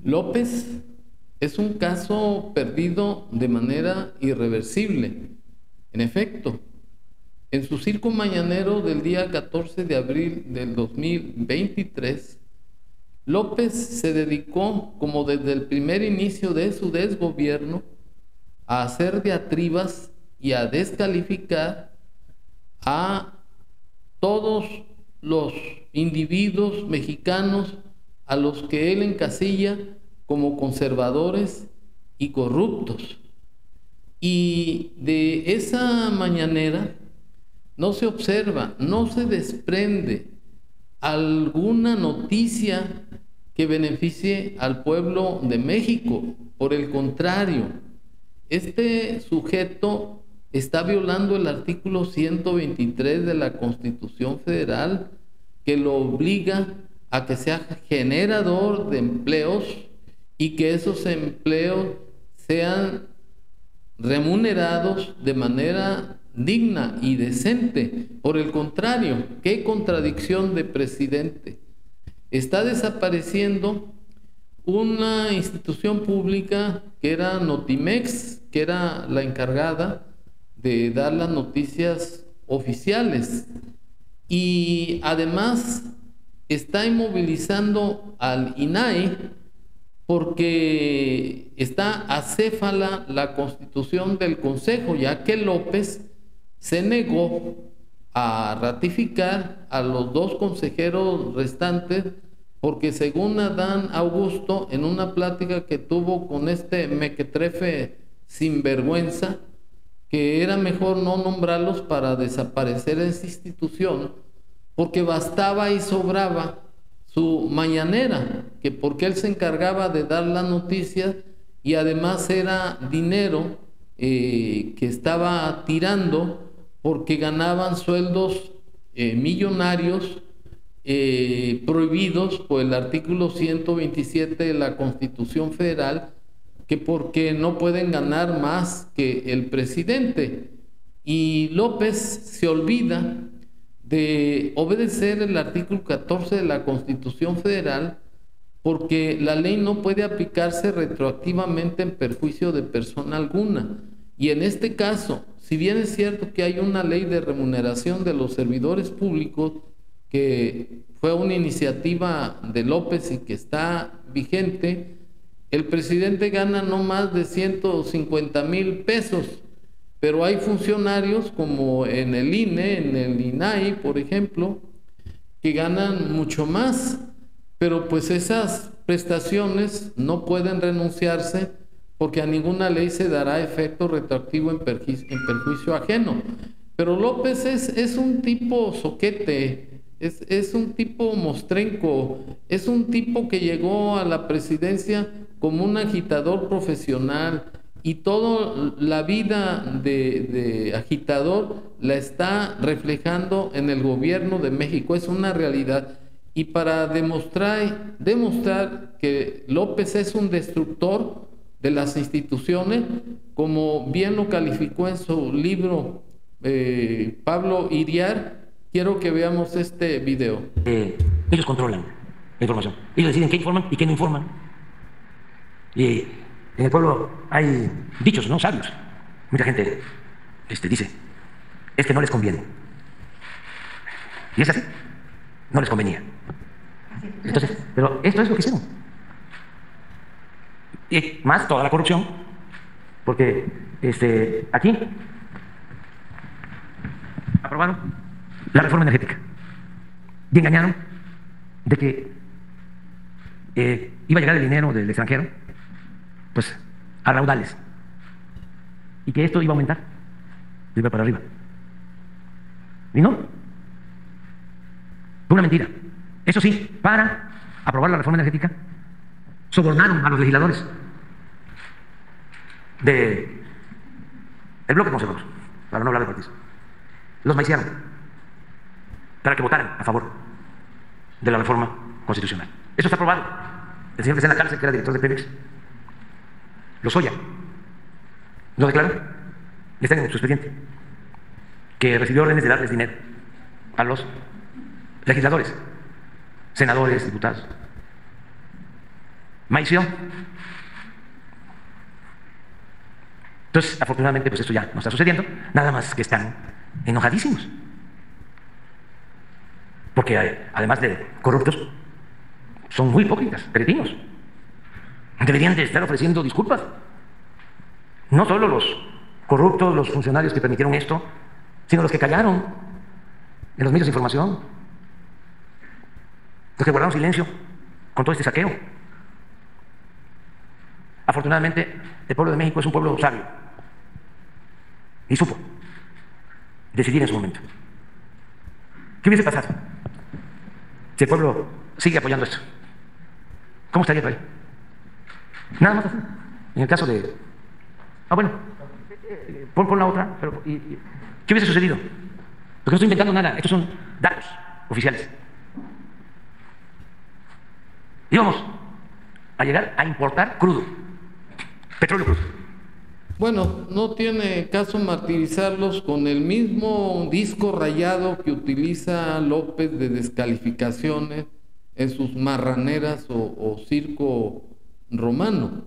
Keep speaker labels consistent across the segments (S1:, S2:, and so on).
S1: López es un caso perdido de manera irreversible. En efecto, en su circo mañanero del día 14 de abril del 2023, López se dedicó, como desde el primer inicio de su desgobierno, a hacer diatribas y a descalificar a todos los individuos mexicanos a los que él encasilla como conservadores y corruptos. Y de esa mañanera no se observa, no se desprende alguna noticia que beneficie al pueblo de México. Por el contrario, este sujeto está violando el artículo 123 de la Constitución Federal, que lo obliga a que sea generador de empleos y que esos empleos sean remunerados de manera digna y decente. Por el contrario, qué contradicción de presidente. Está desapareciendo una institución pública que era Notimex, que era la encargada de dar las noticias oficiales, y además está inmovilizando al INAI porque está acéfala la constitución del Consejo, ya que López se negó a ratificar a los dos consejeros restantes, porque según Adán Augusto, en una plática que tuvo con este mequetrefe sinvergüenza, que era mejor no nombrarlos para desaparecer esa institución, porque bastaba y sobraba su mañanera, que porque él se encargaba de dar las noticias y además era dinero que estaba tirando, porque ganaban sueldos millonarios prohibidos por el artículo 127 de la Constitución Federal, que porque no pueden ganar más que el presidente. Y López se olvida de obedecer el artículo 14 de la Constitución Federal, porque la ley no puede aplicarse retroactivamente en perjuicio de persona alguna. Y en este caso, si bien es cierto que hay una ley de remuneración de los servidores públicos, que fue una iniciativa de López y que está vigente, el presidente gana no más de 150,000 pesos, pero hay funcionarios como en el INE, en el INAI, por ejemplo, que ganan mucho más, pero pues esas prestaciones no pueden renunciarse porque a ninguna ley se dará efecto retroactivo en perjuicio ajeno. Pero López es un tipo soquete, es un tipo mostrenco, es un tipo que llegó a la presidencia como un agitador profesional, y toda la vida de agitador la está reflejando en el gobierno de México. Es una realidad. Y para demostrar que López es un destructor de las instituciones, como bien lo calificó en su libro Pablo Iriar, quiero que veamos este video.
S2: Ellos controlan la información. Ellos deciden qué informan y qué no informan. Y en el pueblo hay dichos, ¿no? Sabios. Mucha gente dice, es que no les conviene. Y es así, no les convenía. Entonces, pero esto es lo que hicieron. Y más toda la corrupción, porque aquí aprobaron la reforma energética y engañaron de que iba a llegar el dinero del extranjero pues a raudales, y que esto iba a aumentar, iba para arriba. Y no, fue una mentira. Eso sí, para aprobar la reforma energética, sobornaron a los legisladores del bloque conservador, para no hablar de partidos. Los maiciaron para que votaran a favor de la reforma constitucional. Eso está aprobado. El señor que está en la cárcel, que era director de Pemex, Lozoya, lo declaró, y está en su expediente, que recibió órdenes de darles dinero a los legisladores, senadores, diputados. maició. Entonces, afortunadamente, pues esto ya no está sucediendo, nada más que están enojadísimos. Porque además de corruptos, son muy hipócritas, cretinos. Deberían de estar ofreciendo disculpas. No solo los corruptos, los funcionarios que permitieron esto, sino los que callaron en los medios de información, los que guardaron silencio con todo este saqueo. Afortunadamente, el pueblo de México es un pueblo sabio y supo decidir en su momento. ¿Qué hubiese pasado si el pueblo sigue apoyando esto? ¿Cómo estaría el país? Nada más así. En el caso de... bueno, pon la otra. Pero, ¿qué hubiese sucedido? Porque no estoy inventando nada. Estos son datos oficiales. Íbamos a llegar a importar crudo. Petróleo crudo.
S1: Bueno, no tiene caso martirizarlos con el mismo disco rayado que utiliza López de descalificaciones en sus marraneras o circo romano.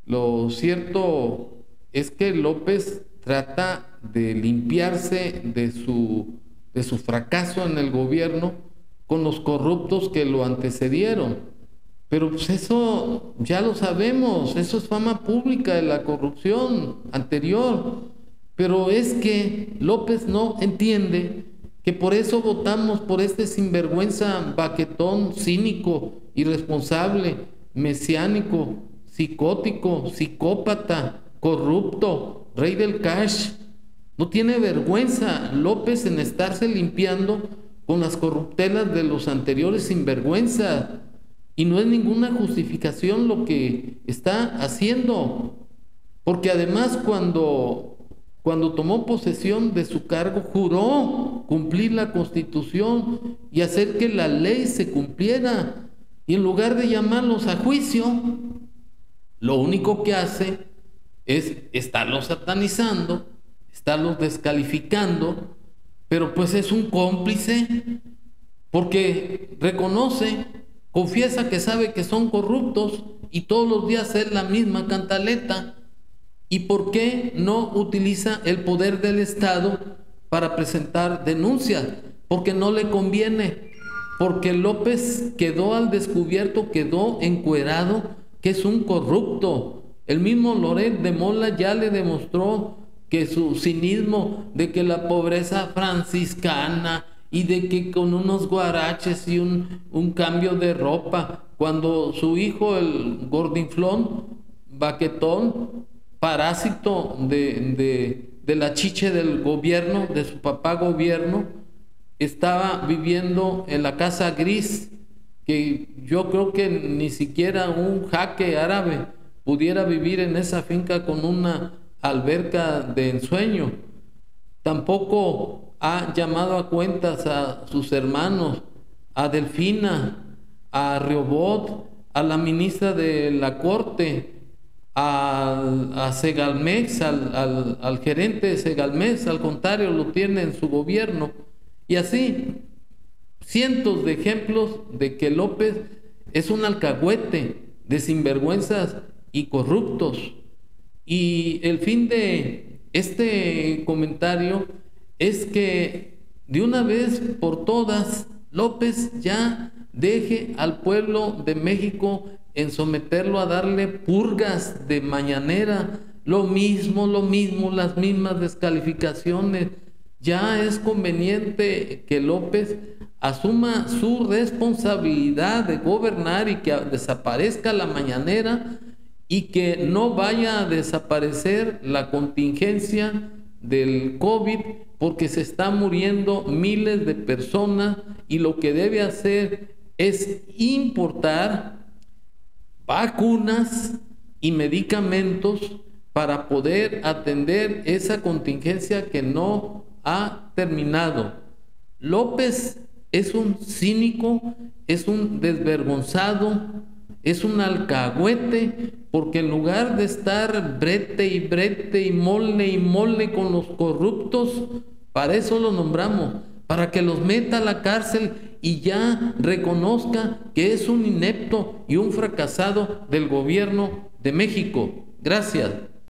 S1: Lo cierto es que López trata de limpiarse de su fracaso en el gobierno con los corruptos que lo antecedieron. Pero pues eso ya lo sabemos, eso es fama pública de la corrupción anterior. Pero es que López no entiende que por eso votamos por este sinvergüenza, baquetón, cínico, irresponsable, mesiánico, psicótico, psicópata, corrupto, rey del cash. No tiene vergüenza López en estarse limpiando con las corruptelas de los anteriores sinvergüenzas. Y no es ninguna justificación lo que está haciendo, porque además cuando tomó posesión de su cargo, juró cumplir la Constitución y hacer que la ley se cumpliera, y en lugar de llamarlos a juicio, lo único que hace es estarlos satanizando, estarlos descalificando, pero pues es un cómplice, porque reconoce, confiesa que sabe que son corruptos y todos los días es la misma cantaleta. ¿Y por qué no utiliza el poder del Estado para presentar denuncias? Porque no le conviene, porque López quedó al descubierto, quedó encuerado que es un corrupto. El mismo Loret de Mola ya le demostró que su cinismo de que la pobreza franciscana y de que con unos guaraches y un cambio de ropa, cuando su hijo, el gordinflón, baquetón, parásito de la chiche del gobierno, de su papá gobierno, estaba viviendo en la casa gris, que yo creo que ni siquiera un jaque árabe pudiera vivir en esa finca con una alberca de ensueño. Tampoco ha llamado a cuentas a sus hermanos, a Delfina, a Reobot, a la ministra de la Corte, a Segalmex, al gerente de Segalmex. Al contrario, lo tiene en su gobierno. Y así, cientos de ejemplos de que López es un alcahuete de sinvergüenzas y corruptos. Y el fin de este comentario es que de una vez por todas López ya deje al pueblo de México en someterlo a darle purgas de mañanera, lo mismo, las mismas descalificaciones. Ya es conveniente que López asuma su responsabilidad de gobernar y que desaparezca la mañanera y que no vaya a desaparecer la contingencia del COVID, porque se están muriendo miles de personas y lo que debe hacer es importar vacunas y medicamentos para poder atender esa contingencia que no ha terminado. López es un cínico, es un desvergonzado, es un alcahuete, porque en lugar de estar brete y mole con los corruptos, para eso lo nombramos, para que los meta a la cárcel y ya reconozca que es un inepto y un fracasado del gobierno de México. Gracias.